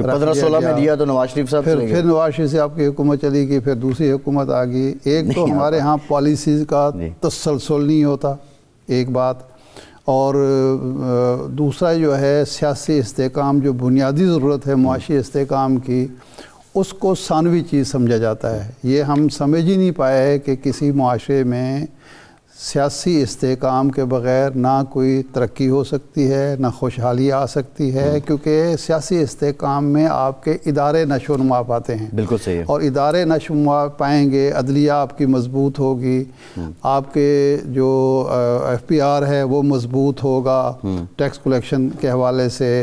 رکھ 15-16 میں گیا۔ دیا تو نواز شریف صاحب چلے پھر گئے۔ نواز شریف صاحب کی حکومت چلی گئی، پھر دوسری حکومت آ گئی۔ ایک تو ہمارے ہاں پالیسیز کا تسلسل نہیں ہوتا، ایک بات، اور دوسرا جو ہے سیاسی استحکام، جو بنیادی ضرورت ہے معاشی استحکام کی، اس کو ثانوی چیز سمجھا جاتا ہے۔ یہ ہم سمجھ ہی نہیں پائے ہے کہ کسی معاشرے میں سیاسی استحکام کے بغیر نہ کوئی ترقی ہو سکتی ہے، نہ خوشحالی آ سکتی ہے، کیونکہ سیاسی استحکام میں آپ کے ادارے نشو و نما پاتے ہیں۔ بالکل صحیح ہے۔ اور ادارے نشو و نما پائیں گے، عدلیہ آپ کی مضبوط ہوگی، آپ کے جو ایف پی آر ہے وہ مضبوط ہوگا ٹیکس کلیکشن کے حوالے سے،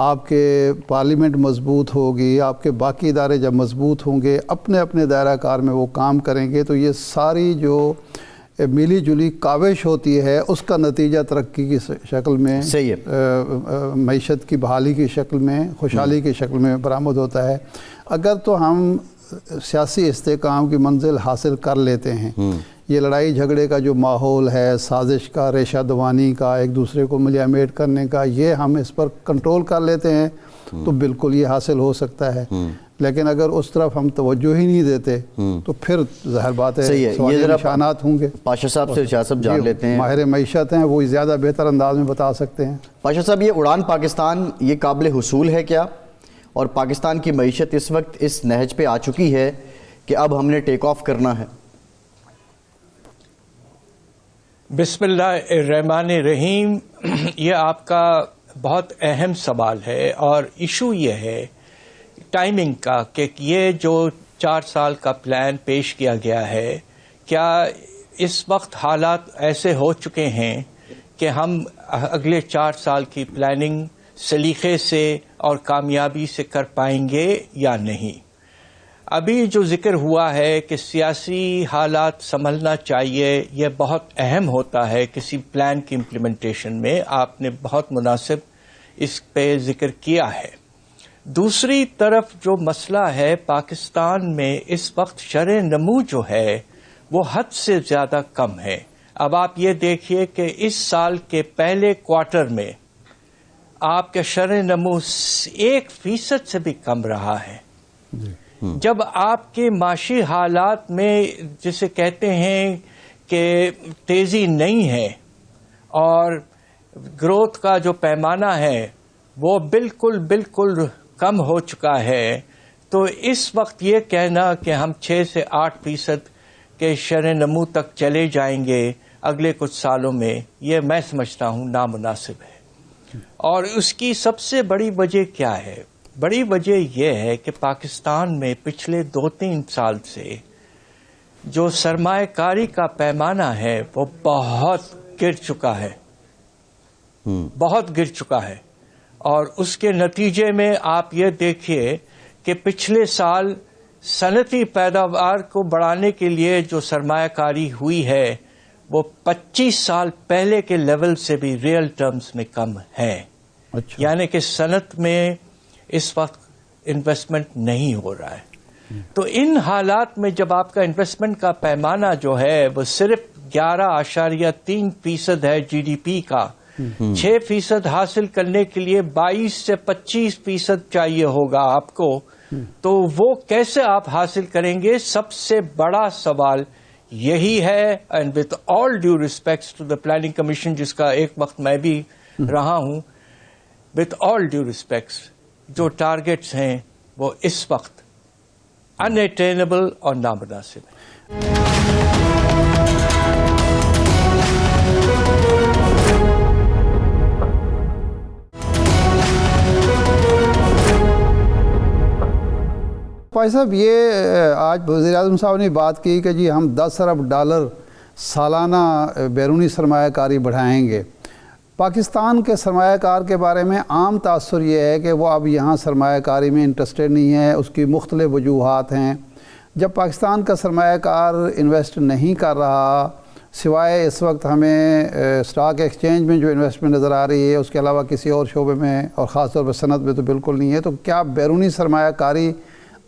آپ کے پارلیمنٹ مضبوط ہوگی، آپ کے باقی ادارے جب مضبوط ہوں گے، اپنے اپنے دائرہ کار میں وہ کام کریں گے، تو یہ ساری جو ملی جلی کاوش ہوتی ہے اس کا نتیجہ ترقی کی شکل میں، صحیح ہے، معیشت کی بحالی کی شکل میں، خوشحالی کی شکل میں برآمد ہوتا ہے۔ اگر تو ہم سیاسی استحکام کی منزل حاصل کر لیتے ہیں، یہ لڑائی جھگڑے کا جو ماحول ہے، سازش کا، ریشہ دوانی کا، ایک دوسرے کو ملیامیٹ کرنے کا، یہ ہم اس پر کنٹرول کر لیتے ہیں تو بالکل یہ حاصل ہو سکتا ہے۔ لیکن اگر اس طرف ہم توجہ ہی نہیں دیتے تو پھر ظاہر بات ہے سوالیہ نشانات ہوں گے۔ پاشا صاحب سے ارشاد صاحب جان لیتے ہیں، ماہر معیشت ہیں، وہ زیادہ بہتر انداز میں بتا سکتے ہیں۔ پاشا صاحب یہ اڑان پاکستان یہ قابل حصول ہے کیا؟ اور پاکستان کی معیشت اس وقت اس نہج پہ آ چکی ہے کہ اب ہم نے ٹیک آف کرنا ہے؟ بسم اللہ الرحمن الرحیم، یہ آپ کا بہت اہم سوال ہے، اور ایشو یہ ہے ٹائمنگ کا کہ یہ جو 4 سال کا پلان پیش کیا گیا ہے، کیا اس وقت حالات ایسے ہو چکے ہیں کہ ہم اگلے 4 سال کی پلاننگ سلیقے سے اور کامیابی سے کر پائیں گے یا نہیں؟ ابھی جو ذکر ہوا ہے کہ سیاسی حالات سنبھلنا چاہیے، یہ بہت اہم ہوتا ہے کسی پلان کی امپلیمنٹیشن میں، آپ نے بہت مناسب اس پہ ذکر کیا ہے۔ دوسری طرف جو مسئلہ ہے پاکستان میں اس وقت شرح نمو جو ہے وہ حد سے زیادہ کم ہے۔ اب آپ یہ دیکھیے کہ اس سال کے پہلے کوارٹر میں آپ کا شرح نمو 1% سے بھی کم رہا ہے۔ جب آپ کے معاشی حالات میں جسے کہتے ہیں کہ تیزی نہیں ہے اور گروتھ کا جو پیمانہ ہے وہ بالکل کم ہو چکا ہے، تو اس وقت یہ کہنا کہ ہم 6 سے 8% کے شرح نمو تک چلے جائیں گے اگلے کچھ سالوں میں، یہ میں سمجھتا ہوں نامناسب ہے۔ اور اس کی سب سے بڑی وجہ کیا ہے؟ بڑی وجہ یہ ہے کہ پاکستان میں پچھلے 2-3 سال سے جو سرمایہ کاری کا پیمانہ ہے وہ بہت گر چکا ہے، بہت گر چکا ہے، اور اس کے نتیجے میں آپ یہ دیکھیے کہ پچھلے سال صنعتی پیداوار کو بڑھانے کے لیے جو سرمایہ کاری ہوئی ہے وہ 25 سال پہلے کے لیول سے بھی ریئل ٹرمز میں کم ہے۔ یعنی کہ صنعت میں اس وقت انویسٹمنٹ نہیں ہو رہا ہے۔ تو ان حالات میں جب آپ کا انویسٹمنٹ کا پیمانہ جو ہے وہ صرف 11.3% ہے جی ڈی پی کا، 6% حاصل کرنے کے لیے 22 سے 25% چاہیے ہوگا آپ کو، تو وہ کیسے آپ حاصل کریں گے؟ سب سے بڑا سوال یہی ہے۔ And with all due respects to the planning commission, جس کا ایک وقت میں بھی رہا ہوں، وتھ آل ڈیو ریسپیکٹس جو ٹارگٹس ہیں وہ اس وقت ان اٹینیبل اور نامناسب ہیں۔ بھائی صاحب، یہ آج وزیر اعظم صاحب نے بات کی کہ جی ہم $10 ارب سالانہ بیرونی سرمایہ کاری بڑھائیں گے۔ پاکستان کے سرمایہ کار کے بارے میں عام تاثر یہ ہے کہ وہ اب یہاں سرمایہ کاری میں انٹرسٹڈ نہیں ہے، اس کی مختلف وجوہات ہیں۔ جب پاکستان کا سرمایہ کار انویسٹ نہیں کر رہا، سوائے اس وقت ہمیں اسٹاک ایکسچینج میں جو انویسٹمنٹ نظر آ رہی ہے، اس کے علاوہ کسی اور شعبے میں اور خاص طور پر صنعت میں تو بالکل نہیں ہے، تو کیا بیرونی سرمایہ کاری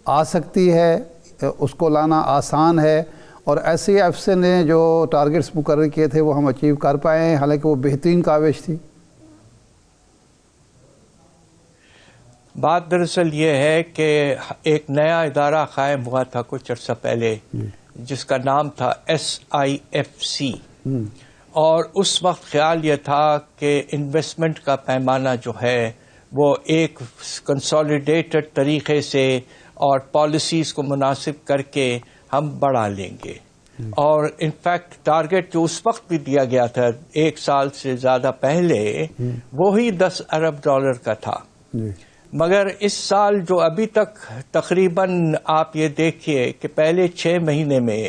آ سکتی ہے؟ اس کو لانا آسان ہے؟ اور ایسے ایف سے نے جو ٹارگٹس مقرر کیے تھے وہ ہم اچیو کر پائے ہیں، حالانکہ وہ بہترین کاوش تھی؟ بات دراصل یہ ہے کہ ایک نیا ادارہ قائم ہوا تھا کچھ عرصہ پہلے جس کا نام تھا SIFC، اور اس وقت خیال یہ تھا کہ انویسٹمنٹ کا پیمانہ جو ہے وہ ایک کنسالیڈیٹڈ طریقے سے اور پالیسیز کو مناسب کر کے ہم بڑھا لیں گے، اور انفیکٹ ٹارگٹ جو اس وقت بھی دیا گیا تھا 1 سال سے زیادہ پہلے وہی $10 ارب کا تھا۔ مگر اس سال جو ابھی تک تقریباً آپ یہ دیکھیے کہ پہلے 6 مہینے میں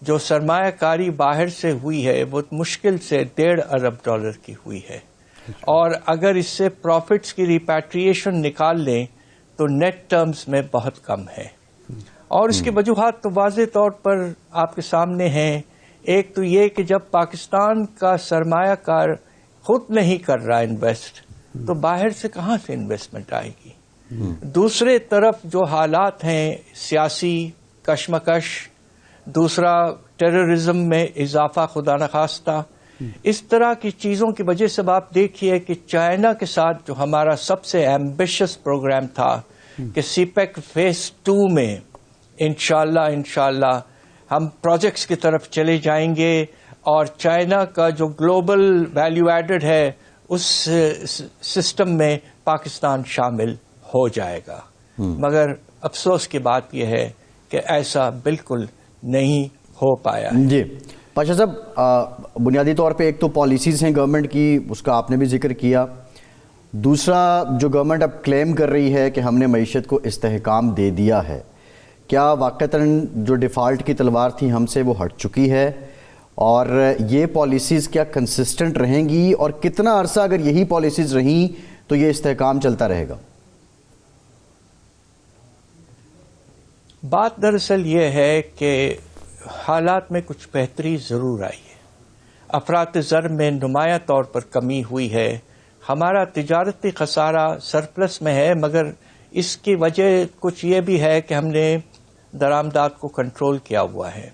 جو سرمایہ کاری باہر سے ہوئی ہے وہ مشکل سے $1.5 ارب کی ہوئی ہے، اور اگر اس سے پروفٹس کی ریپیٹریشن نکال لیں تو نیٹ ٹرمز میں بہت کم ہے، اور اس کی وجوہات تو واضح طور پر آپ کے سامنے ہیں۔ ایک تو یہ کہ جب پاکستان کا سرمایہ کار خود نہیں کر رہا انویسٹ تو باہر سے کہاں سے انویسٹمنٹ آئے گی؟ دوسرے طرف جو حالات ہیں سیاسی کشمکش، دوسرا ٹیررزم میں اضافہ خدا نخواستہ، اس طرح کی چیزوں کی وجہ سے آپ دیکھیے کہ چائنا کے ساتھ جو ہمارا سب سے ایمبیشس پروگرام تھا کہ CPEC فیز 2 میں انشاءاللہ ہم پروجیکٹس کی طرف چلے جائیں گے، اور چائنا کا جو گلوبل ویلیو ایڈڈ ہے اس سسٹم میں پاکستان شامل ہو جائے گا، مگر افسوس کی بات یہ ہے کہ ایسا بالکل نہیں ہو پایا۔ جی پاشا صاحب، بنیادی طور پہ ایک تو پالیسیز ہیں گورنمنٹ کی، اس کا آپ نے بھی ذکر کیا، دوسرا جو گورنمنٹ اب کلیم کر رہی ہے کہ ہم نے معیشت کو استحکام دے دیا ہے، کیا واقعتاً جو ڈیفالٹ کی تلوار تھی ہم سے وہ ہٹ چکی ہے، اور یہ پالیسیز کیا کنسسٹنٹ رہیں گی، اور کتنا عرصہ اگر یہی پالیسیز رہیں تو یہ استحکام چلتا رہے گا؟ بات دراصل یہ ہے کہ حالات میں کچھ بہتری ضرور آئی ہے، افراط زر میں نمایاں طور پر کمی ہوئی ہے، ہمارا تجارتی خسارہ سرپلس میں ہے، مگر اس کی وجہ کچھ یہ بھی ہے کہ ہم نے درآمدات کو کنٹرول کیا ہوا ہے،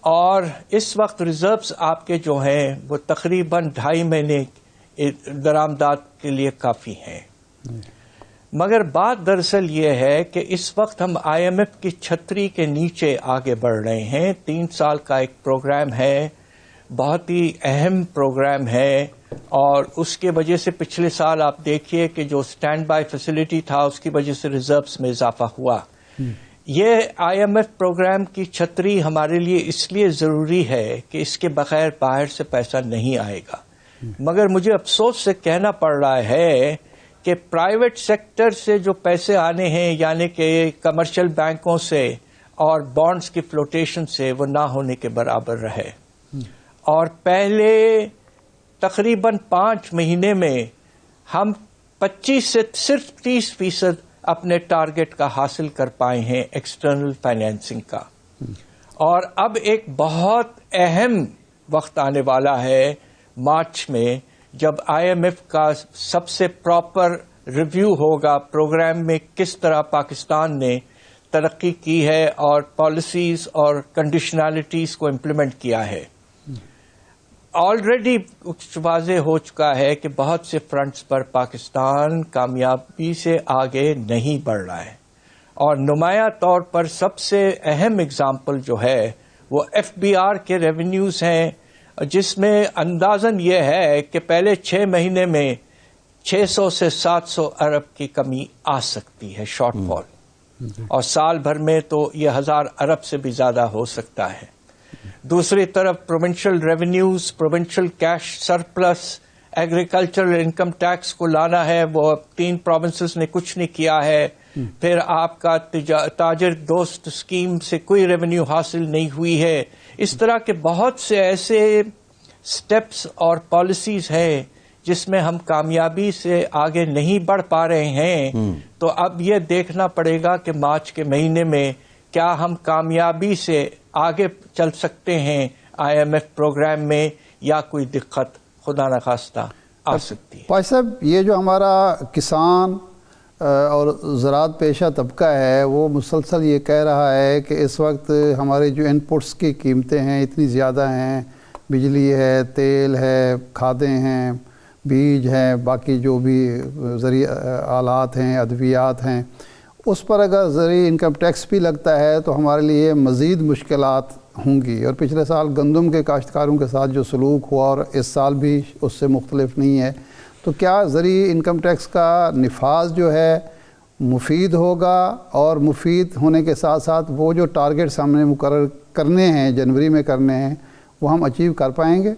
اور اس وقت ریزروز آپ کے جو ہیں وہ تقریباً 2.5 مہینے درآمدات کے لیے کافی ہیں۔ مگر بات دراصل یہ ہے کہ اس وقت ہم IMF کی چھتری کے نیچے آگے بڑھ رہے ہیں۔ 3 سال کا ایک پروگرام ہے، بہت ہی اہم پروگرام ہے، اور اس کی وجہ سے پچھلے سال آپ دیکھیے کہ جو اسٹینڈ بائی فیسلٹی تھا اس کی وجہ سے ریزروز میں اضافہ ہوا۔ یہ IMF پروگرام کی چھتری ہمارے لیے اس لیے ضروری ہے کہ اس کے بغیر باہر سے پیسہ نہیں آئے گا، مگر مجھے افسوس سے کہنا پڑ رہا ہے کہ پرائیویٹ سیکٹر سے جو پیسے آنے ہیں، یعنی کہ کمرشل بینکوں سے اور بانڈز کی فلوٹیشن سے، وہ نہ ہونے کے برابر رہے، اور پہلے تقریباً 5 مہینے میں ہم 25 سے صرف 30% اپنے ٹارگٹ کا حاصل کر پائے ہیں ایکسٹرنل فائنینسنگ کا، اور اب ایک بہت اہم وقت آنے والا ہے مارچ میں، جب IMF کا سب سے پراپر ریویو ہوگا پروگرام میں کس طرح پاکستان نے ترقی کی ہے اور پالیسیز اور کنڈیشنالٹیز کو امپلیمنٹ کیا ہے۔ آلریڈی واضح ہو چکا ہے کہ بہت سے فرنٹس پر پاکستان کامیابی سے آگے نہیں بڑھ رہا ہے، اور نمایاں طور پر سب سے اہم اگزامپل جو ہے وہ FBR کے ریونیوز ہیں، جس میں اندازاً یہ ہے کہ پہلے 6 مہینے میں 600 سے 700 ارب کی کمی آ سکتی ہے شارٹ فال، اور سال بھر میں تو یہ 1000 ارب سے بھی زیادہ ہو سکتا ہے۔ دوسری طرف provincial revenues, provincial cash surplus, agricultural income tax کو لانا ہے، وہ 3 پروونسز نے کچھ نہیں کیا ہے، پھر آپ کا تاجر دوست اسکیم سے کوئی ریونیو حاصل نہیں ہوئی ہے۔ اس طرح کے بہت سے ایسے سٹیپس اور پالیسیز ہیں جس میں ہم کامیابی سے آگے نہیں بڑھ پا رہے ہیں، تو اب یہ دیکھنا پڑے گا کہ مارچ کے مہینے میں کیا ہم کامیابی سے آگے چل سکتے ہیں IMF پروگرام میں، یا کوئی دقت خدا نخواستہ آ سکتی ہے۔ پاشا صاحب، یہ جو ہمارا کسان اور زراعت پیشہ طبقہ ہے وہ مسلسل یہ کہہ رہا ہے کہ اس وقت ہمارے جو ان پٹس کی قیمتیں ہیں اتنی زیادہ ہیں، بجلی ہے، تیل ہے، کھادیں ہیں، بیج ہیں، باقی جو بھی زرعی آلات ہیں، ادویات ہیں، اس پر اگر زرعی انکم ٹیکس بھی لگتا ہے تو ہمارے لیے مزید مشکلات ہوں گی. اور پچھلے سال گندم کے کاشتکاروں کے ساتھ جو سلوک ہوا اور اس سال بھی اس سے مختلف نہیں ہے، تو کیا زرعی انکم ٹیکس کا نفاذ جو ہے مفید ہوگا، اور مفید ہونے کے ساتھ ساتھ وہ جو ٹارگیٹس ہم نے مقرر کرنے ہیں، جنوری میں کرنے ہیں، وہ ہم اچیو کر پائیں گے؟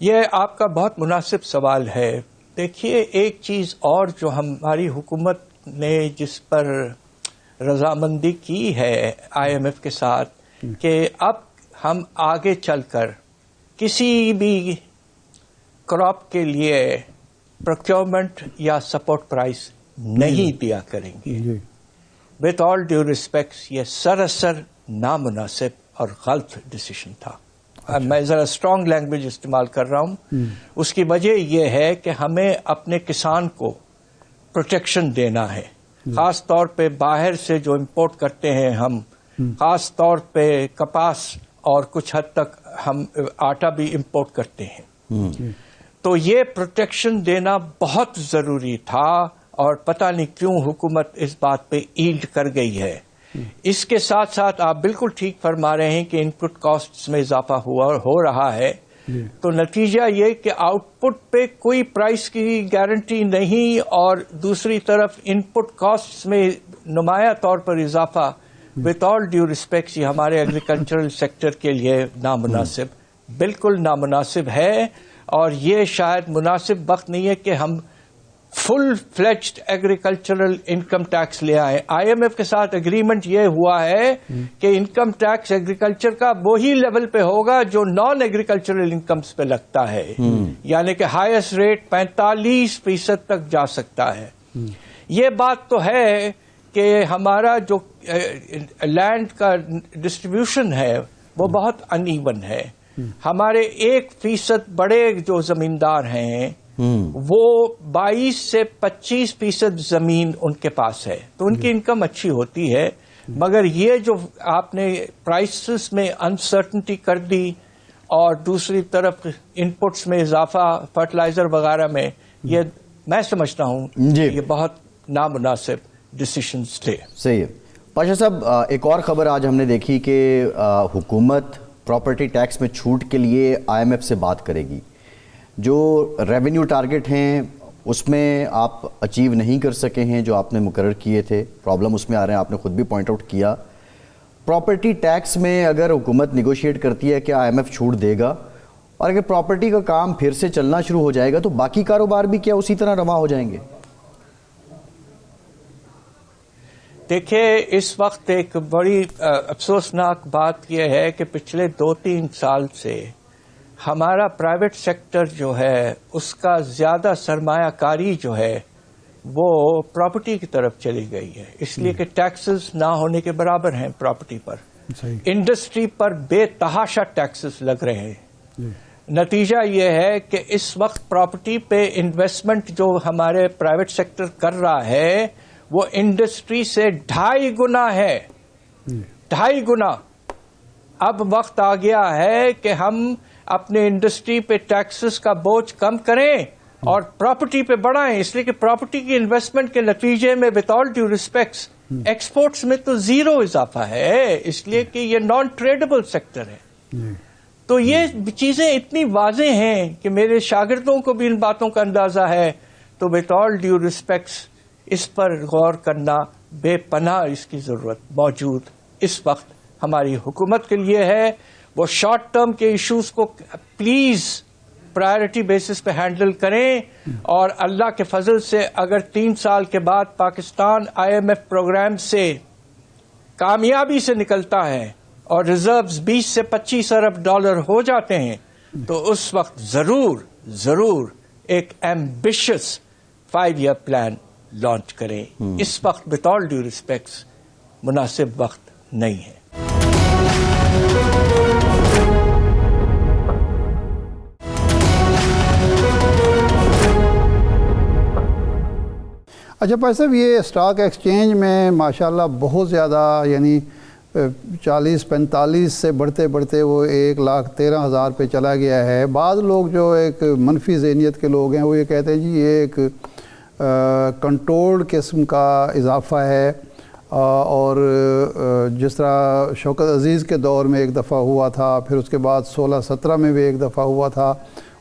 یہ آپ کا بہت مناسب سوال ہے. دیکھیے، ایک چیز اور جو ہماری حکومت نے جس پر رضامندی کی ہے آئی ایم ایف کے ساتھ، کہ اب ہم آگے چل کر کسی بھی کراپ کے لیے پروکیورمنٹ یا سپورٹ پرائز نہیں دیا کریں گے. وتھ آل ڈیو ریسپیکٹس، یہ سراسر نامناسب اور غلط ڈیسیشن تھا. میں ذرا اسٹرانگ لینگویج استعمال کر رہا ہوں. اس کی وجہ یہ ہے کہ ہمیں اپنے کسان کو پروٹیکشن دینا ہے، خاص طور پہ باہر سے جو امپورٹ کرتے ہیں ہم، خاص طور پہ کپاس اور کچھ حد تک ہم آٹا بھی امپورٹ کرتے ہیں. تو یہ پروٹیکشن دینا بہت ضروری تھا، اور پتہ نہیں کیوں حکومت اس بات پہ ایلڈ کر گئی ہے. اس کے ساتھ ساتھ آپ بالکل ٹھیک فرما رہے ہیں کہ ان پٹ کاسٹس میں اضافہ ہو رہا ہے. تو نتیجہ یہ کہ آؤٹ پٹ پہ کوئی پرائس کی گارنٹی نہیں، اور دوسری طرف ان پٹ کاسٹس میں نمایاں طور پر اضافہ وتھ آل ڈیو ریسپیکٹس یہ ہمارے ایگریکلچرل سیکٹر کے لیے نامناسب، بالکل نامناسب ہے. اور یہ شاید مناسب وقت نہیں ہے کہ ہم فل فلیجڈ ایگریکلچرل انکم ٹیکس لے آئے. آئی ایم ایف کے ساتھ اگریمنٹ یہ ہوا ہے کہ انکم ٹیکس ایگریکلچر کا وہی لیول پہ ہوگا جو نان ایگریکلچرل انکمز پہ لگتا ہے، یعنی کہ ہائیسٹ ریٹ 45% تک جا سکتا ہے. یہ بات تو ہے کہ ہمارا جو لینڈ کا ڈسٹریبیوشن ہے وہ بہت ان ایون ہے. ہمارے 1% بڑے جو زمیندار ہیں وہ 22 سے 25% زمین ان کے پاس ہے، تو ان کی انکم اچھی ہوتی ہے. مگر یہ جو آپ نے پرائسز میں انسرٹنٹی کر دی، اور دوسری طرف ان پٹس میں اضافہ فرٹیلائزر وغیرہ میں، یہ میں سمجھتا ہوں یہ بہت نامناسب ڈیسیشنز تھے. صحیح ہے. پاشا صاحب، ایک اور خبر آج ہم نے دیکھی کہ حکومت پراپرٹی ٹیکس میں چھوٹ کے لیے آئی ایم ایف سے بات کرے گی. جو ریونیو ٹارگٹ ہیں اس میں آپ اچیو نہیں کر سکے ہیں جو آپ نے مقرر کیے تھے، پرابلم اس میں آ رہے ہیں، آپ نے خود بھی پوائنٹ آؤٹ کیا. پراپرٹی ٹیکس میں اگر حکومت نیگوشیٹ کرتی ہے کہ آئی ایم ایف چھوٹ دے گا، اور اگر پراپرٹی کا کام پھر سے چلنا شروع ہو جائے گا تو باقی کاروبار بھی کیا اسی طرح رواں ہو جائیں گے؟ دیکھیے، اس وقت ایک بڑی افسوسناک بات یہ ہے کہ پچھلے 2-3 سال سے ہمارا پرائیویٹ سیکٹر جو ہے اس کا زیادہ سرمایہ کاری جو ہے وہ پراپرٹی کی طرف چلی گئی ہے، اس لیے کہ ٹیکسز نہ ہونے کے برابر ہیں پراپرٹی پر. انڈسٹری پر بے تحاشا ٹیکسز لگ رہے ہیں. نتیجہ یہ ہے کہ اس وقت پراپرٹی پہ انویسٹمنٹ جو ہمارے پرائیویٹ سیکٹر کر رہا ہے وہ انڈسٹری سے 2.5 گنا ہے. 2.5 گنا. اب وقت آ گیا ہے کہ ہم اپنے انڈسٹری پہ ٹیکسز کا بوجھ کم کریں اور پراپرٹی پہ بڑھائیں، اس لیے کہ پراپرٹی کی انویسٹمنٹ کے نتیجے میں with all due respects exports میں تو زیرو اضافہ ہے، اس لیے کہ یہ نان ٹریڈیبل سیکٹر ہے. تو یہ چیزیں اتنی واضح ہیں کہ میرے شاگردوں کو بھی ان باتوں کا اندازہ ہے. تو وتھ آل ڈیو ریسپیکٹس اس پر غور کرنا بے پناہ اس کی ضرورت موجود اس وقت ہماری حکومت کے لیے ہے. وہ شارٹ ٹرم کے ایشوز کو پلیز پرائرٹی بیسس پہ ہینڈل کریں، اور اللہ کے فضل سے اگر 3 سال کے بعد Pakistan I M F programme سے کامیابی سے نکلتا ہے اور ریزروز 20 سے 25 ارب ڈالر ہو جاتے ہیں تو اس وقت ضرور ایک ایمبیشس 5-year پلان لانچ کریں. اس وقت وتھ آل ڈیو ریسپیکٹس مناسب وقت نہیں ہے. اچھا بھائی صاحب، یہ اسٹاک ایکسچینج میں ماشاءاللہ بہت زیادہ یعنی 40-45 سے بڑھتے بڑھتے وہ 1,13,000 پہ چلا گیا ہے. بعض لوگ جو ایک منفی ذہنیت کے لوگ ہیں وہ یہ کہتے ہیں جی یہ ایک کنٹرولڈ قسم کا اضافہ ہے, اور جس طرح شوکت عزیز کے دور میں ایک دفعہ ہوا تھا, پھر اس کے بعد 16-17 میں بھی ایک دفعہ ہوا تھا,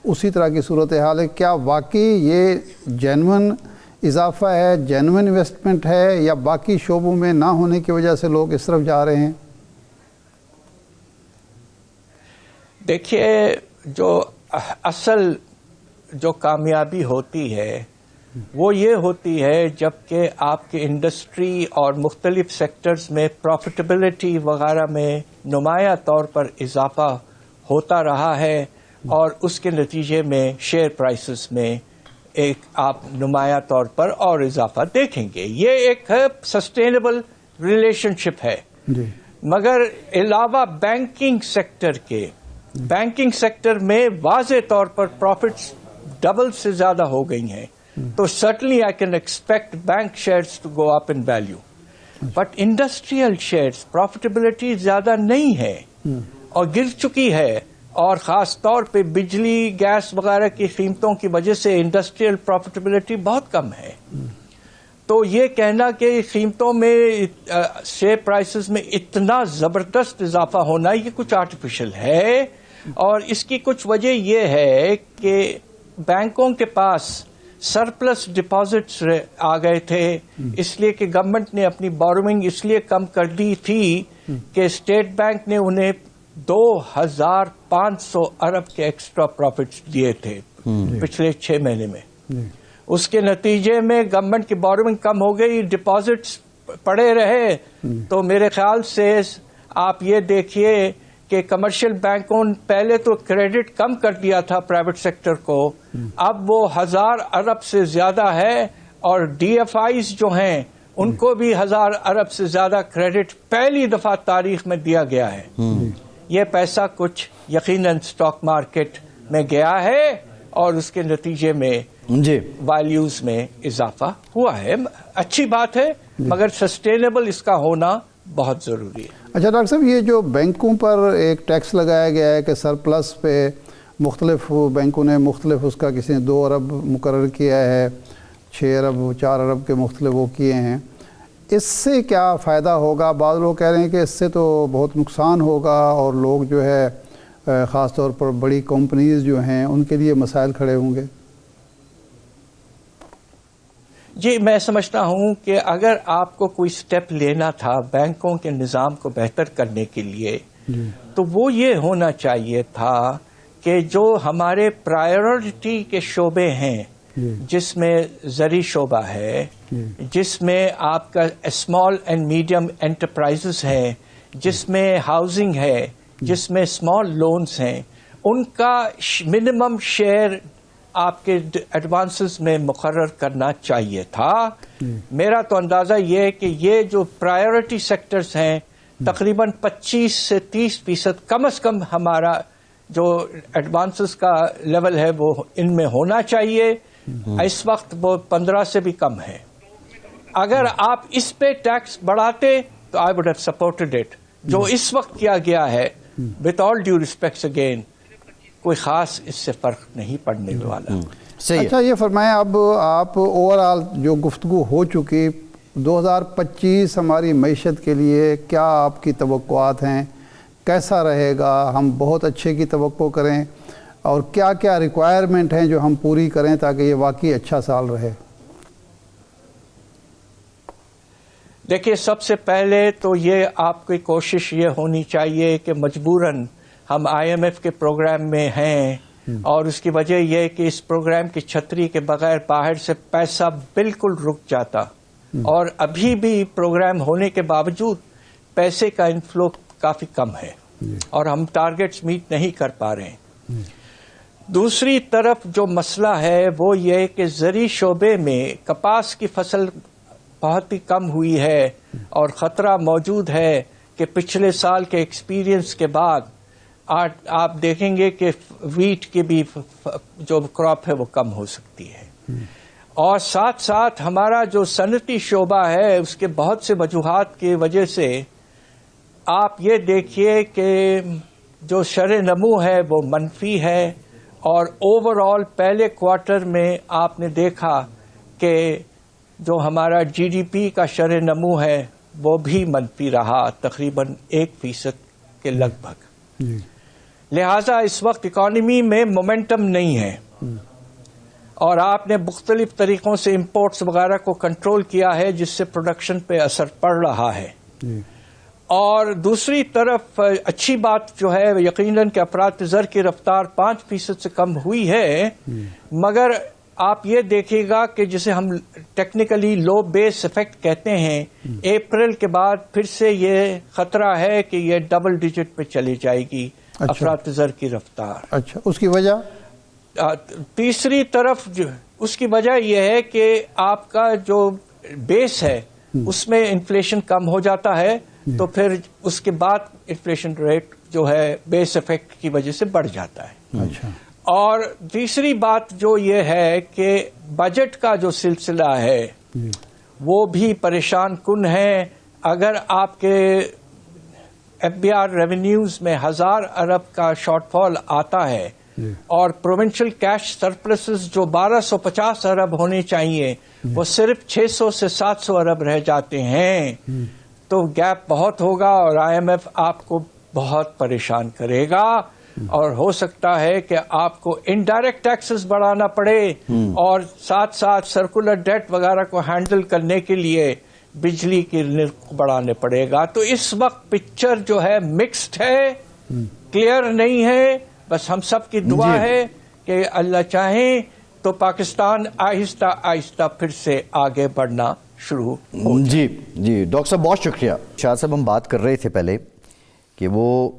اسی طرح کی صورتحال ہے. کیا واقعی یہ جینون اضافہ ہے, جینون انویسٹمنٹ ہے, یا باقی شعبوں میں نہ ہونے کی وجہ سے لوگ اس طرف جا رہے ہیں؟ دیکھیے, جو اصل جو کامیابی ہوتی ہے وہ یہ ہوتی ہے جب کہ آپ کے انڈسٹری اور مختلف سیکٹرز میں پروفٹیبلٹی وغیرہ میں نمایاں طور پر اضافہ ہوتا رہا ہے, اور اس کے نتیجے میں شیئر پرائسز میں ایک آپ نمایاں طور پر اور اضافہ دیکھیں گے. یہ ایک سسٹینیبل ریلیشن شپ ہے. جی. مگر علاوہ بینکنگ سیکٹر کے, بینکنگ سیکٹر میں واضح طور پر پروفٹس ڈبل سے زیادہ ہو گئی ہیں, تو certainly I can expect bank shares to go up in value, but industrial shares profitability زیادہ نہیں ہے اور گر چکی ہے, اور خاص طور پہ بجلی گیس وغیرہ کی قیمتوں کی وجہ سے انڈسٹریل پروفٹیبلٹی بہت کم ہے. تو یہ کہنا کہ قیمتوں میں شیئر پرائسز میں اتنا زبردست اضافہ ہونا یہ کچھ آرٹیفیشل ہے, اور اس کی کچھ وجہ یہ ہے کہ بینکوں کے پاس سرپلس ڈپازٹس آ گئے تھے, اس لیے کہ گورنمنٹ نے اپنی بوروئنگ اس لیے کم کر دی تھی کہ اسٹیٹ بینک نے انہیں 2,500 ارب کے ایکسٹرا پروفٹس دیے تھے پچھلے 6 مہینے میں. اس کے نتیجے میں گورنمنٹ کی بوروئنگ کم ہو گئی, ڈپازٹس پڑے رہے. تو میرے خیال سے آپ یہ دیکھیے کہ کمرشل بینکوں نے پہلے تو کریڈٹ کم کر دیا تھا پرائیویٹ سیکٹر کو, اب وہ 1,000 ارب سے زیادہ ہے, اور ڈی ایف آئیز جو ہیں ان کو بھی 1,000 ارب سے زیادہ کریڈٹ پہلی دفعہ تاریخ میں دیا گیا ہے. یہ پیسہ کچھ یقیناً اسٹاک مارکیٹ میں گیا ہے, اور اس کے نتیجے میں جی ویلیوز میں اضافہ ہوا ہے. اچھی بات ہے, مگر سسٹینیبل اس کا ہونا بہت ضروری ہے. اچھا ڈاکٹر صاحب, یہ جو بینکوں پر ایک ٹیکس لگایا گیا ہے کہ سرپلس پہ مختلف بینکوں نے مختلف اس کا, کسی نے 2 ارب مقرر کیا ہے, 6 ارب 4 ارب کے مختلف وہ کیے ہیں, اس سے کیا فائدہ ہوگا؟ بعض لوگ کہہ رہے ہیں کہ اس سے تو بہت نقصان ہوگا, اور لوگ جو ہے خاص طور پر بڑی کمپنیز جو ہیں ان کے لیے مسائل کھڑے ہوں گے. جی, میں سمجھتا ہوں کہ اگر آپ کو کوئی سٹیپ لینا تھا بینکوں کے نظام کو بہتر کرنے کے لیے, تو وہ یہ ہونا چاہیے تھا کہ جو ہمارے پرائیورٹی کے شعبے ہیں, جس میں زرعی شعبہ ہے, جس میں آپ کا اسمال اینڈ میڈیم انٹرپرائزز ہیں, جس میں ہاؤسنگ ہے, جس میں اسمال لونز ہیں, ان کا منیمم شیئر آپ کے ایڈوانسز میں مقرر کرنا چاہیے تھا. میرا تو اندازہ یہ ہے کہ یہ جو پرائیورٹی سیکٹرز ہیں تقریباً 25 سے 30% کم از کم ہمارا جو ایڈوانسز کا لیول ہے وہ ان میں ہونا چاہیے. اس وقت وہ 15 سے بھی کم ہے. اگر آپ اس پہ ٹیکس بڑھاتے تو I would have supported it. جو اس وقت کیا گیا ہے, with all due respects again, کوئی خاص اس سے فرق نہیں پڑنے والا. اچھا یہ فرمائیں, اب آپ اوور آل جو گفتگو ہو چکی 2025 ہماری معیشت کے لیے کیا آپ کی توقعات ہیں؟ کیسا رہے گا؟ ہم بہت اچھے کی توقع کریں, اور کیا کیا ریکوائرمنٹ ہیں جو ہم پوری کریں تاکہ یہ واقعی اچھا سال رہے؟ دیکھیے, سب سے پہلے تو یہ آپ کی کوشش یہ ہونی چاہیے کہ مجبوراً ہم آئی ایم ایف کے پروگرام میں ہیں, اور اس کی وجہ یہ کہ اس پروگرام کی چھتری کے بغیر باہر سے پیسہ بالکل رک جاتا, اور ابھی بھی پروگرام ہونے کے باوجود پیسے کا انفلو کافی کم ہے, اور ہم ٹارگٹس میٹ نہیں کر پا رہے ہیں. دوسری طرف جو مسئلہ ہے وہ یہ کہ زرعی شعبے میں کپاس کی فصل بہت ہی کم ہوئی ہے, اور خطرہ موجود ہے کہ پچھلے سال کے ایکسپیرینس کے بعد آپ دیکھیں گے کہ ویٹ کی بھی جو کراپ ہے وہ کم ہو سکتی ہے. اور ساتھ ساتھ ہمارا جو صنعتی شعبہ ہے اس کے بہت سے وجوہات کی وجہ سے آپ یہ دیکھیے کہ جو شرح نمو ہے وہ منفی ہے، اور اوور آل پہلے کوارٹر میں آپ نے دیکھا کہ جو ہمارا جی ڈی پی کا شرح نمو ہے وہ بھی منفی رہا، تقریباً 1% کے لگ بھگ. جی لہٰذا اس وقت اکانومی میں مومنٹم نہیں ہے، اور آپ نے مختلف طریقوں سے امپورٹس وغیرہ کو کنٹرول کیا ہے جس سے پروڈکشن پہ اثر پڑ رہا ہے. جی اور دوسری طرف اچھی بات جو ہے یقیناً کہ افراط زر کی رفتار 5% سے کم ہوئی ہے، مگر آپ یہ دیکھیے گا کہ جسے ہم ٹیکنیکلی لو بیس افیکٹ کہتے ہیں، اپریل کے بعد پھر سے یہ خطرہ ہے کہ یہ ڈبل ڈیجٹ پہ چلی جائے گی افراط زر کی رفتار. اچھا، اس کی وجہ؟ تیسری طرف اس کی وجہ یہ ہے کہ آپ کا جو بیس ہے اس میں انفلیشن کم ہو جاتا ہے، تو پھر اس کے بعد انفلیشن ریٹ جو ہے بیس افیکٹ کی وجہ سے بڑھ جاتا ہے. اچھا. اور تیسری بات جو یہ ہے کہ بجٹ کا جو سلسلہ ہے وہ بھی پریشان کن ہے. اگر آپ کے ایف بی آر ریونیوز میں 1000 ارب کا شارٹ فال آتا ہے اور پروونشل کیش سرپلسز جو 1250 ارب ہونے چاہیے وہ صرف 600 سے 700 ارب رہ جاتے ہیں، تو گیپ بہت ہوگا اور آئی ایم ایف آپ کو بہت پریشان کرے گا، اور ہو سکتا ہے کہ آپ کو انڈائریکٹ ٹیکسز بڑھانا پڑے اور ساتھ ساتھ سرکولر ڈیٹ وغیرہ کو ہینڈل کرنے کے لیے بجلی کی نرخ بڑھانے پڑے گا. تو اس وقت پکچر جو ہے مکسڈ ہے، کلیئر نہیں ہے. بس ہم سب کی دعا ہے کہ اللہ چاہیں تو پاکستان آہستہ آہستہ پھر سے آگے بڑھنا شروع ہو. جی ڈاکٹر صاحب بہت شکریہ. شاہ صاحب ہم بات کر رہے تھے پہلے کہ وہ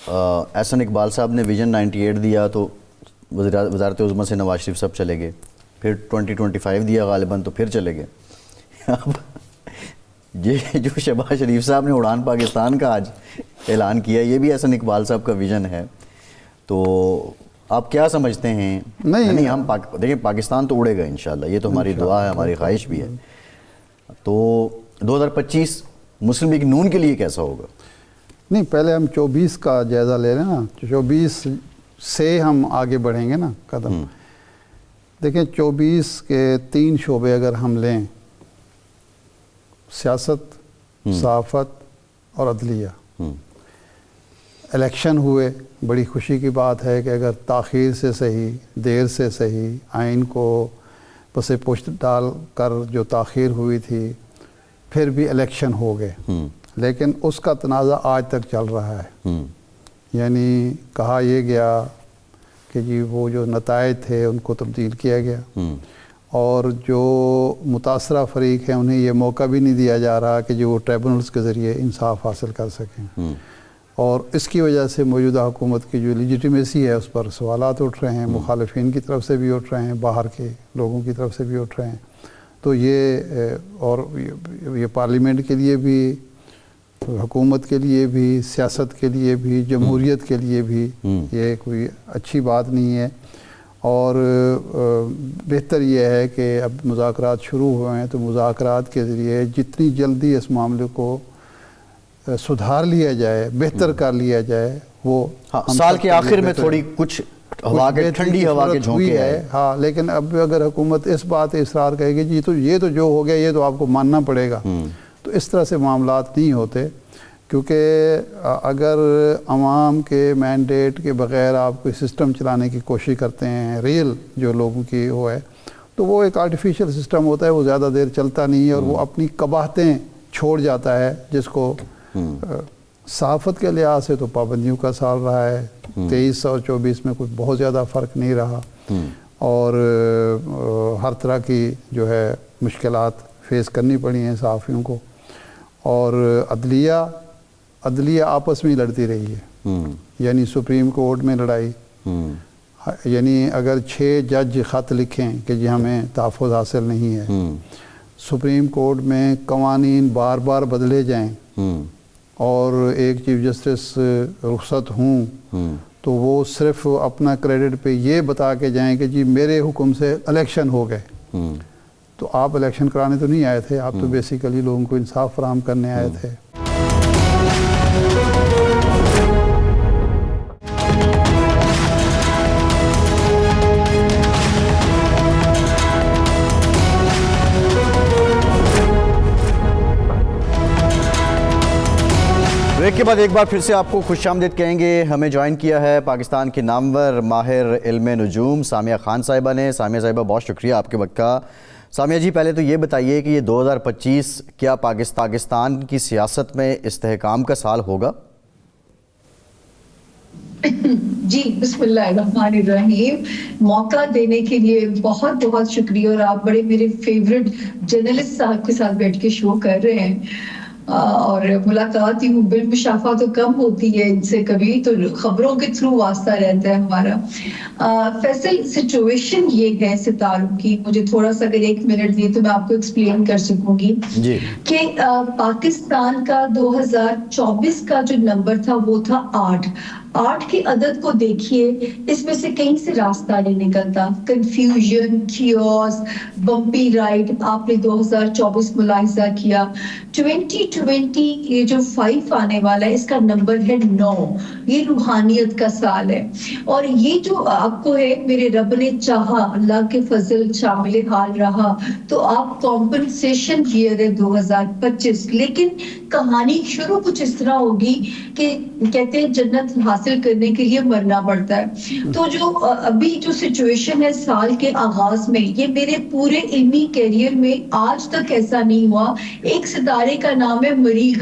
احسن اقبال صاحب نے ویژن 98 دیا تو وزارت عظمیٰ سے نواز شریف صاحب چلے گئے، پھر 2025 دیا غالباً تو پھر چلے گئے. اب یہ جو شہباز شریف صاحب نے اڑان پاکستان کا آج اعلان کیا، یہ بھی احسن اقبال صاحب کا ویژن ہے. تو آپ کیا سمجھتے ہیں؟ نہیں ہم دیکھیں پاکستان تو اڑے گا انشاءاللہ، یہ تو ہماری دعا ہے، ہماری خواہش بھی ہے. تو 2025 مسلم لیگ نون کے لیے کیسا ہوگا؟ نہیں، پہلے ہم 24 کا جائزہ لے لیں نا. 24 سے ہم آگے بڑھیں گے نا قدم. دیکھیں 24 کے 3 شعبے اگر ہم لیں، سیاست، صحافت اور عدلیہ. الیکشن ہوئے، بڑی خوشی کی بات ہے کہ اگر تاخیر سے صحیح، دیر سے صحیح، آئین کو پس پشت ڈال کر جو تاخیر ہوئی تھی پھر بھی الیکشن ہو گئے، لیکن اس کا تنازع آج تک چل رہا ہے. یعنی کہا یہ گیا کہ جی وہ جو نتائج تھے ان کو تبدیل کیا گیا، اور جو متاثرہ فریق ہیں انہیں یہ موقع بھی نہیں دیا جا رہا کہ جو وہ ٹریبونلز کے ذریعے انصاف حاصل کر سکیں. اور اس کی وجہ سے موجودہ حکومت کی جو لیجیٹیمیسی ہے اس پر سوالات اٹھ رہے ہیں، مخالفین کی طرف سے بھی اٹھ رہے ہیں، باہر کے لوگوں کی طرف سے بھی اٹھ رہے ہیں. تو یہ پارلیمنٹ کے لیے بھی، حکومت کے لیے بھی، سیاست کے لیے بھی، جمہوریت کے لیے بھی یہ کوئی اچھی بات نہیں ہے. اور بہتر یہ ہے کہ اب مذاکرات شروع ہوئے ہیں تو مذاکرات کے ذریعے جتنی جلدی اس معاملے کو سدھار لیا جائے، بہتر کر لیا جائے. وہ سال کے آخر میں تھوڑی کچھ ہوا کے ٹھنڈی ہوا کے جھونکے ہے. ہاں، لیکن ب اگر حکومت اس بات اصرار کرے گی جی تو یہ تو جو ہو گیا یہ تو آپ کو ماننا پڑے گا، تو اس طرح سے معاملات نہیں ہوتے. کیونکہ اگر عوام کے مینڈیٹ کے بغیر آپ کوئی سسٹم چلانے کی کوشش کرتے ہیں، ریل جو لوگوں کی وہ ہے، تو وہ ایک آرٹیفیشل سسٹم ہوتا ہے، وہ زیادہ دیر چلتا نہیں ہے اور وہ اپنی قباحتیں چھوڑ جاتا ہے. جس کو صحافت کے لحاظ سے تو پابندیوں کا سال رہا ہے، 23 اور 24 میں کوئی بہت زیادہ فرق نہیں رہا، اور ہر طرح کی جو ہے مشکلات فیس کرنی پڑی ہیں صحافیوں کو. اور عدلیہ آپس میں ہی لڑتی رہی ہے. یعنی سپریم کورٹ میں لڑائی، یعنی اگر 6 جج خط لکھیں کہ جی ہمیں تحفظ حاصل نہیں ہے، سپریم کورٹ میں قوانین بار بار بدلے جائیں اور ایک چیف جسٹس رخصت ہوں تو وہ صرف اپنا کریڈٹ پہ یہ بتا کے جائیں کہ جی میرے حکم سے الیکشن ہو گئے. تو آپ الیکشن کرانے تو نہیں آئے تھے، آپ تو بیسیکلی لوگوں کو انصاف فراہم کرنے آئے تھے. بریک کے بعد ایک بار پھر سے آپ کو خوش آمدید کہیں گے. ہمیں جوائن کیا ہے پاکستان کی نامور ماہر علم نجوم سامیہ خان صاحبہ نے. سامیہ صاحبہ بہت شکریہ آپ کے وقت کا. سامیہ جی پہلے تو یہ بتائیے کہ یہ 2025 کیا پاکستان کی سیاست میں استحکام کا سال ہوگا؟ جی بسم اللہ الرحمن الرحیم. موقع دینے کے لیے بہت بہت شکریہ. اور آپ بڑے میرے فیورٹ جرنلسٹ صاحب کے ساتھ بیٹھ کے شو کر رہے ہیں اور ملاقات ہی بالمشافہ تو کم ہوتی ہے ان سے, کبھی تو خبروں کے تھرو واسطہ رہتا ہے ہمارا. فیصل سچویشن یہ ہے ستاروں کی, مجھے تھوڑا سا اگر 1 منٹ دیے تو میں آپ کو ایکسپلین کر سکوں گی جی. کہ پاکستان کا 2024 کا جو نمبر تھا وہ تھا 8 کے عدد کو دیکھیے, اس میں سے کہیں سے راستہ نہیں نکلتا. کنفیوژن, کیوس, بمپی رائڈ آپ نے 2024 ملاحظہ کیا. 2020 یہ جو 5 آنے والا ہے اس کا نمبر ہے 9, یہ روحانیت کا سال ہے. اور یہ جو آپ کو ہے میرے رب نے چاہا, اللہ کے فضل شامل حال رہا تو آپ کمپنسیشن ایئر ہے 2025. لیکن کہانی شروع کچھ اس طرح ہوگی کہ کہتے ہیں جنت حاصل کرنے کے لیے مرنا پڑتا ہے. تو جو ابھی جو سچویشن ہے سال کے آغاز میں, یہ میرے پورے علمی کیریئر میں آج تک ایسا نہیں ہوا. ایک ستارے کا نام ہے مریخ,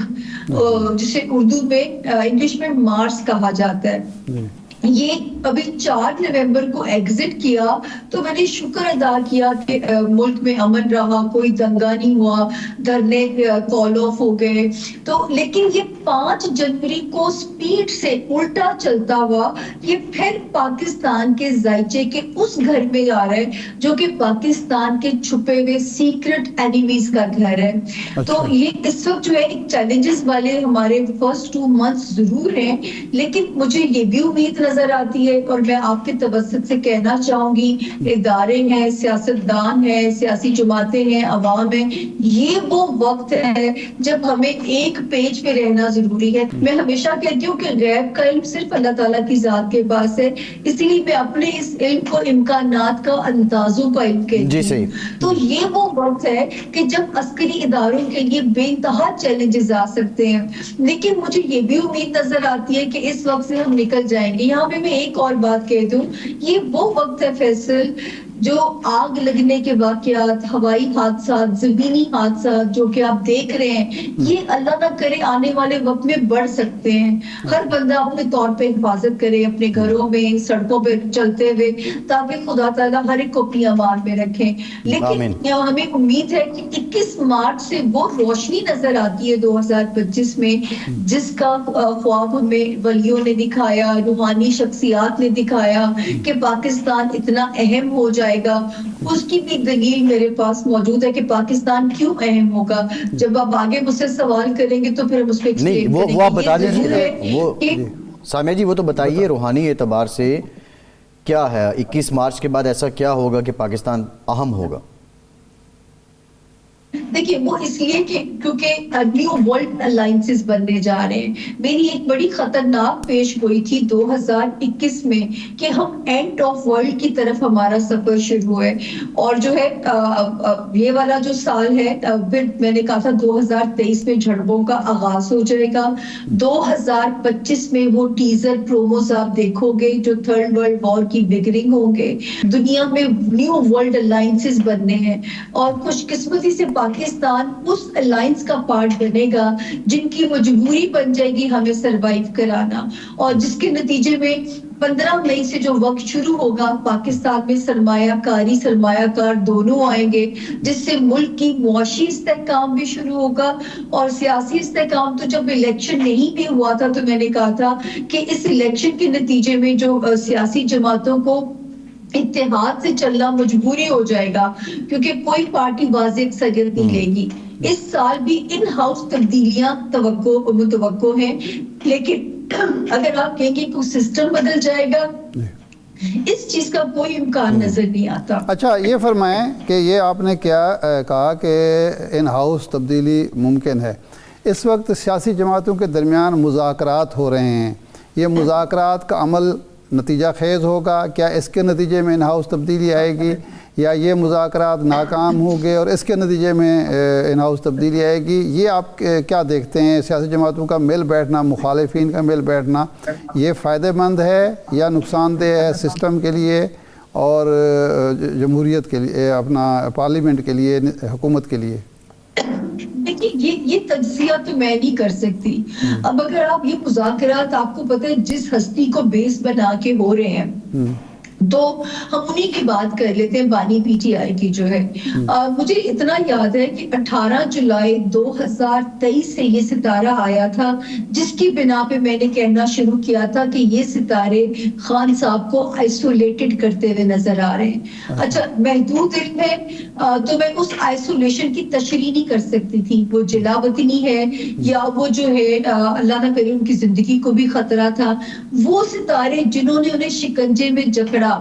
جسے اردو میں انگلش میں مارس کہا جاتا ہے. یہ ابھی 4 نومبر کو ایگزٹ کیا تو میں نے شکر ادا کیا کہ ملک میں امن رہا, کوئی دنگا نہیں ہوا, دھرنے کال آف ہو گئے. تو لیکن یہ 5 جنوری کو سپیڈ سے الٹا چلتا ہوا یہ پھر پاکستان کے ذائچے کے اس گھر میں آ رہا ہے جو کہ پاکستان کے چھپے ہوئے سیکرٹ اینیمیز کا گھر ہے. تو یہ اس وقت جو ہے ایک چیلنجز والے ہمارے فرسٹ 2 months ضرور ہیں, لیکن مجھے یہ بھی امید نظر آتی ہے اور میں آپ کے توسط سے کہنا چاہوں گی, ادارے ہیں, سیاستدان ہیں, سیاسی جماعتیں ہیں, عوام ہیں, یہ وہ وقت ہے جب ہمیں ایک پیج پہ رہنا ضروری ہے. میں ہمیشہ کہتی ہوں کہ غیب کا علم صرف اللہ تعالیٰ کی ذات کے پاس ہے, اس لیے میں اپنے اس علم کو امکانات کا اندازوں کا علم کہتی ہوں. تو یہ وہ وقت ہے کہ جب عسکری اداروں کے لیے بے انتہا چیلنجز آ سکتے ہیں, لیکن مجھے یہ بھی امید نظر آتی ہے کہ اس وقت سے ہم نکل جائیں گے. یہاں پہ میں ایک اور بات کہہ دوں, یہ وہ وقت ہے فیصل جو آگ لگنے کے واقعات, ہوائی حادثات, زمینی حادثات جو کہ آپ دیکھ رہے ہیں, یہ اللہ نہ کرے آنے والے وقت میں بڑھ سکتے ہیں. ہر بندہ اپنے طور پہ حفاظت کرے اپنے گھروں میں, سڑکوں پہ چلتے ہوئے, تاکہ خدا تعالیٰ ہر ایک کو اپنی امان میں رکھے. لیکن ہمیں امید ہے کہ 21 مارچ سے وہ روشنی نظر آتی ہے 2025 میں جس کا خواب ہمیں ولیوں نے دکھایا, روحانی شخصیات نے دکھایا کہ پاکستان اتنا اہم ہو جائے گا. اس کی بھی دلیل میرے پاس موجود ہے کہ پاکستان کیوں اہم ہوگا. جب آپ آگے مجھ سے سوال کریں گے تو پھر ہم اس پہ نہیں, وہ آپ بتا دیجیے. سامیہ جی وہ تو بتائیے روحانی اعتبار سے کیا ہے 21 مارچ کے بعد ایسا کیا ہوگا کہ پاکستان اہم ہوگا؟ دیکھیے وہ اس لیے کہ کیونکہ نیو ورلڈ الائنسز بننے جا رہے ہیں. میری ایک بڑی خطرناک پیش گوئی تھی 2021 میں کہ ہم اینڈ آف ورلڈ کی طرف ہمارا سفر شروع ہے, اور جو ہے یہ والا جو سال ہے پھر میں نے کہا تھا 2023 میں جھڑپوں کا آغاز ہو جائے گا. 2025 میں وہ ٹیزر پروموز آپ دیکھو گے جو 3rd ورلڈ وار کی بگننگ ہوں گے. دنیا میں نیو ورلڈ الائنسز بننے ہیں اور خوش قسمتی سے پاکستان اس الائنس کا پارٹ بنے گا جن کی مجبوری بن جائے گی ہمیں سروائیو کرانا, اور جس کے نتیجے میں 15 مئی سے جو وقت شروع ہوگا پاکستان میں سرمایہ کار دونوں آئیں گے, جس سے ملک کی معاشی استحکام بھی شروع ہوگا اور سیاسی استحکام. تو جب الیکشن نہیں بھی ہوا تھا تو میں نے کہا تھا کہ اس الیکشن کے نتیجے میں جو سیاسی جماعتوں کو اتحاد سے چلنا مجبوری ہو جائے گا کیونکہ کوئی پارٹی واضح اکثریت نہیں لے گی. اس سال بھی ان ہاؤس تبدیلیاں متوقع ہیں, لیکن اگر آپ کہیں گے کہ سسٹم بدل جائے گا, اس چیز کا کوئی امکان نظر نہیں آتا. اچھا یہ فرمائیں کہ یہ آپ نے کیا کہا کہ ان ہاؤس تبدیلی ممکن ہے. اس وقت سیاسی جماعتوں کے درمیان مذاکرات ہو رہے ہیں, یہ مذاکرات کا عمل نتیجہ خیز ہوگا؟ کیا اس کے نتیجے میں ان ہاؤس تبدیلی آئے گی، یا یہ مذاکرات ناکام ہو گئے اور اس کے نتیجے میں ان ہاؤس تبدیلی آئے گی؟ یہ آپ کیا دیکھتے ہیں؟ سیاسی جماعتوں کا مل بیٹھنا، مخالفین کا مل بیٹھنا، یہ فائدہ مند ہے یا نقصان دہ ہے سسٹم کے لیے اور جمہوریت کے لیے، اپنا پارلیمنٹ کے لیے، حکومت کے لیے؟ دیکھیے یہ تجزیہ تو میں نہیں کر سکتی. اب اگر آپ یہ مذاکرات، آپ کو پتہ ہے جس ہستی کو بیس بنا کے ہو رہے ہیں، تو ہم انہی کی بات کر لیتے ہیں، بانی پی ٹی آئی کی جو ہے. مجھے اتنا یاد ہے کہ 18 جولائی 2023 سے یہ ستارہ آیا تھا، جس کی بنا پہ میں نے کہنا شروع کیا تھا کہ یہ ستارے خان صاحب کو آئسولیٹڈ کرتے ہوئے نظر آ رہے ہیں. اچھا، محدود علم ہے تو میں اس آئسولیشن کی تشریح نہیں کر سکتی تھی. وہ جلا وطنی ہے یا وہ جو ہے اللہ نہ کرے ان کی زندگی کو بھی خطرہ تھا. وہ ستارے جنہوں نے انہیں شکنجے میں جکڑا،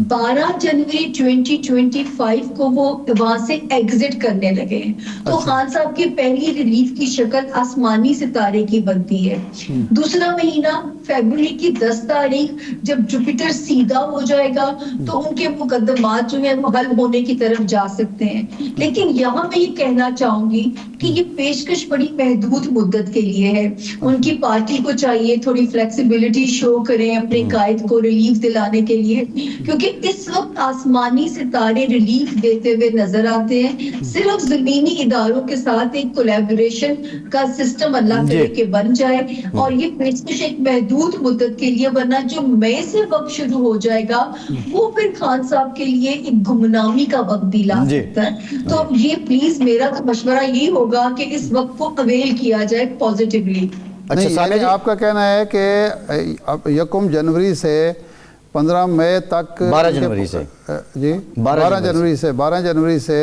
12 جنوری 2025 کو وہ وہاں سے ایگزٹ کرنے لگے. تو خان صاحب کی پہلی ریلیف کی شکل آسمانی ستارے کی بنتی ہے. دوسرا مہینہ فیبروری کی 10 تاریخ جب جوپیٹر سیدھا ہو جائے گا تو ان کے مقدمات جو ہیں حل ہونے کی طرف جا سکتے ہیں. لیکن یہاں میں یہ کہنا چاہوں گی کہ یہ پیشکش بڑی محدود مدت کے لیے ہے. ان کی پارٹی کو چاہیے تھوڑی فلیکسیبلٹی شو کریں اپنے قائد کو ریلیف دلانے کے لیے، کیونکہ اس وقت آسمانی ستارے ریلیف دیتے ہوئے نظر آتے ہیں. صرف زمینی اداروں کے ساتھ ایک کولیبوریشن کا سسٹم اللہ کرے کہ بن جائے، اور یہ پیشکش ایک محدود مدت کے لیے، ورنہ جو مئی سے وقت شروع ہو جائے گا وہ پھر خان صاحب کے لیے ایک گمنامی کا وقت بھی لا سکتا ہے. تو یہ پلیز میرا مشورہ یہ ہوگا کہ اس وقت کو اویل کیا جائے پازیٹیولی. نہیں، آپ کا کہنا ہے کہ 1 جنوری سے 15 مئی تک، 12 جنوری سے جی 12 جنوری سے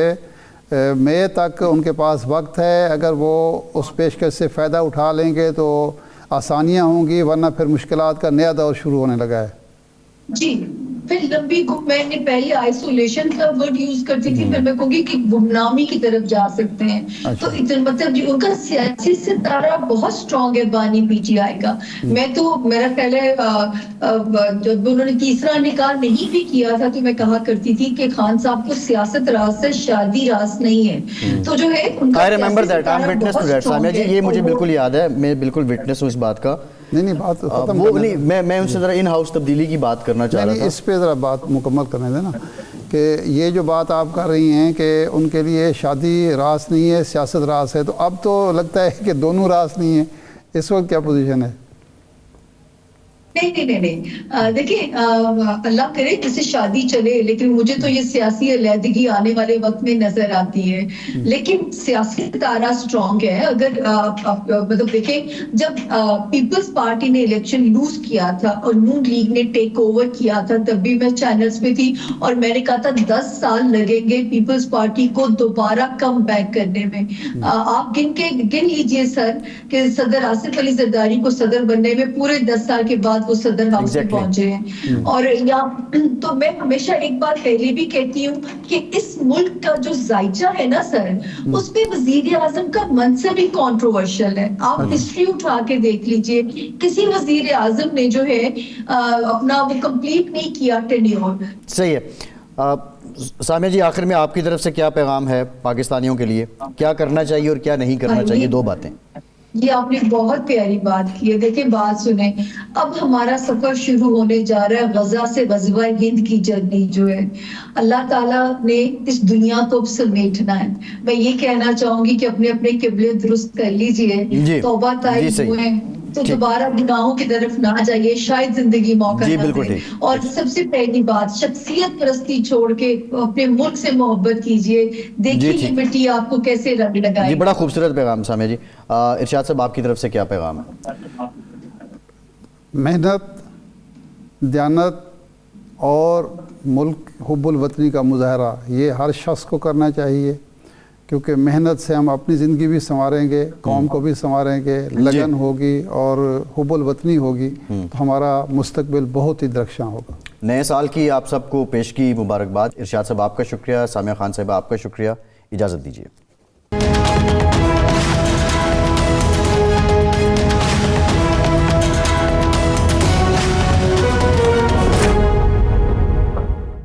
مئی تک ان کے پاس وقت ہے. اگر وہ اس پیشکش سے فائدہ اٹھا لیں گے تو آسانیاں ہوں گی، ورنہ پھر مشکلات کا نیا دور شروع ہونے لگا ہے. جی، پھر لمبی میں نے پہلے آئسولیشن کا ورڈ یوز کرتی تھی، پھر میں کہوں گی کہ گمنامی کی طرف جا سکتے ہیں. تو مطلب ان کا سیاسی ستارہ بہت سٹرونگ ہے بانی پی ٹی آئی کا. میں تو میرا خیال ہے جب انہوں نے تیسرا نکاح نہیں بھی کیا تھا تو میں کہا کرتی تھی کہ خان صاحب کو سیاست راز سے شادی راز نہیں ہے. تو جو ہے ان کا remember that, I am witness to that. Samia ji یہ مجھے بالکل یاد ہے، میں بالکل وٹنس ہوں اس بات کا. نہیں بات ختم وہ نہیں، میں ان سے ذرا ان ہاؤس تبدیلی کی بات کرنا چاہ رہا تھا. اس پہ ذرا بات مکمل کرنے دیں نا، کہ یہ جو بات آپ کر رہی ہیں کہ ان کے لیے شادی راس نہیں ہے، سیاست راس ہے، تو اب تو لگتا ہے کہ دونوں راس نہیں ہیں. اس وقت کیا پوزیشن ہے؟ نہیں دیکھیں، اللہ کرے جسے شادی چلے، لیکن مجھے تو یہ سیاسی علیحدگی آنے والے وقت میں نظر آتی ہے. لیکن سیاسی ستارہ سٹرونگ ہے. اگر مطلب دیکھیں، جب پیپلز پارٹی نے الیکشن لوز کیا تھا اور نون لیگ نے ٹیک اوور کیا تھا، تب بھی میں چینلز پہ تھی اور میں نے کہا تھا 10 سال لگیں گے پیپلز پارٹی کو دوبارہ کم بیک کرنے میں. آپ گن لیجئے سر کہ صدر آصف علی زرداری کو صدر بننے میں پورے 10 سال کے بعد وہ صدر ہاؤس میں پہنچے ہیں. اور تو میں ہمیشہ ایک بات پہلے بھی کہتی ہوں کہ اس ملک کا جو ذائچہ ہے نا سر، اس میں وزیر اعظم کا منصب ہی کنٹروورشل ہے. آپ ہسٹری اٹھا کے دیکھ لیجئے، کسی وزیر اعظم نے جو ہے اپنا وہ کمپلیٹ نہیں کیا ٹینیور. صحیح ہے. سامیہ جی آخر میں آپ کی طرف سے کیا پیغام ہے پاکستانیوں کے لیے؟ کیا کرنا چاہیے اور کیا نہیں کرنا چاہیے؟ 2 باتیں. یہ آپ نے بہت پیاری بات کی ہے. دیکھیں بات سنیں، اب ہمارا سفر شروع ہونے جا رہا ہے غزہ سے غزوہ ہند کی جرنی جو ہے. اللہ تعالیٰ نے اس دنیا کو اب سمیٹنا ہے. میں یہ کہنا چاہوں گی کہ اپنے اپنے قبلے درست کر لیجئے، توبہ طائب ہوئے تو دوبارہ گناہوں کی طرف نہ جائیے، شاید زندگی موقع نہ دے. اور سب سے پہلی بات، شخصیت پرستی چھوڑ کے اپنے ملک سے محبت کیجئے. دیکھیے یہ مٹی آپ کو کیسے رنگ لگائے. جی بڑا خوبصورت پیغام سامیہ جی. ارشاد صاحب آپ کی طرف سے کیا پیغام ہے؟ محنت، دیانت اور ملک حب الوطنی کا مظاہرہ یہ ہر شخص کو کرنا چاہیے، کیونکہ محنت سے ہم اپنی زندگی بھی سنواریں گے، قوم کو بھی سنواریں گے. لگن ہوگی اور حب الوطنی ہوگی تو ہمارا مستقبل بہت ہی درخشاں ہوگا. نئے سال کی آپ سب کو پیش کی مبارکباد. ارشاد صاحب آپ کا شکریہ، سامیہ خان صاحب آپ کا شکریہ. اجازت دیجیے.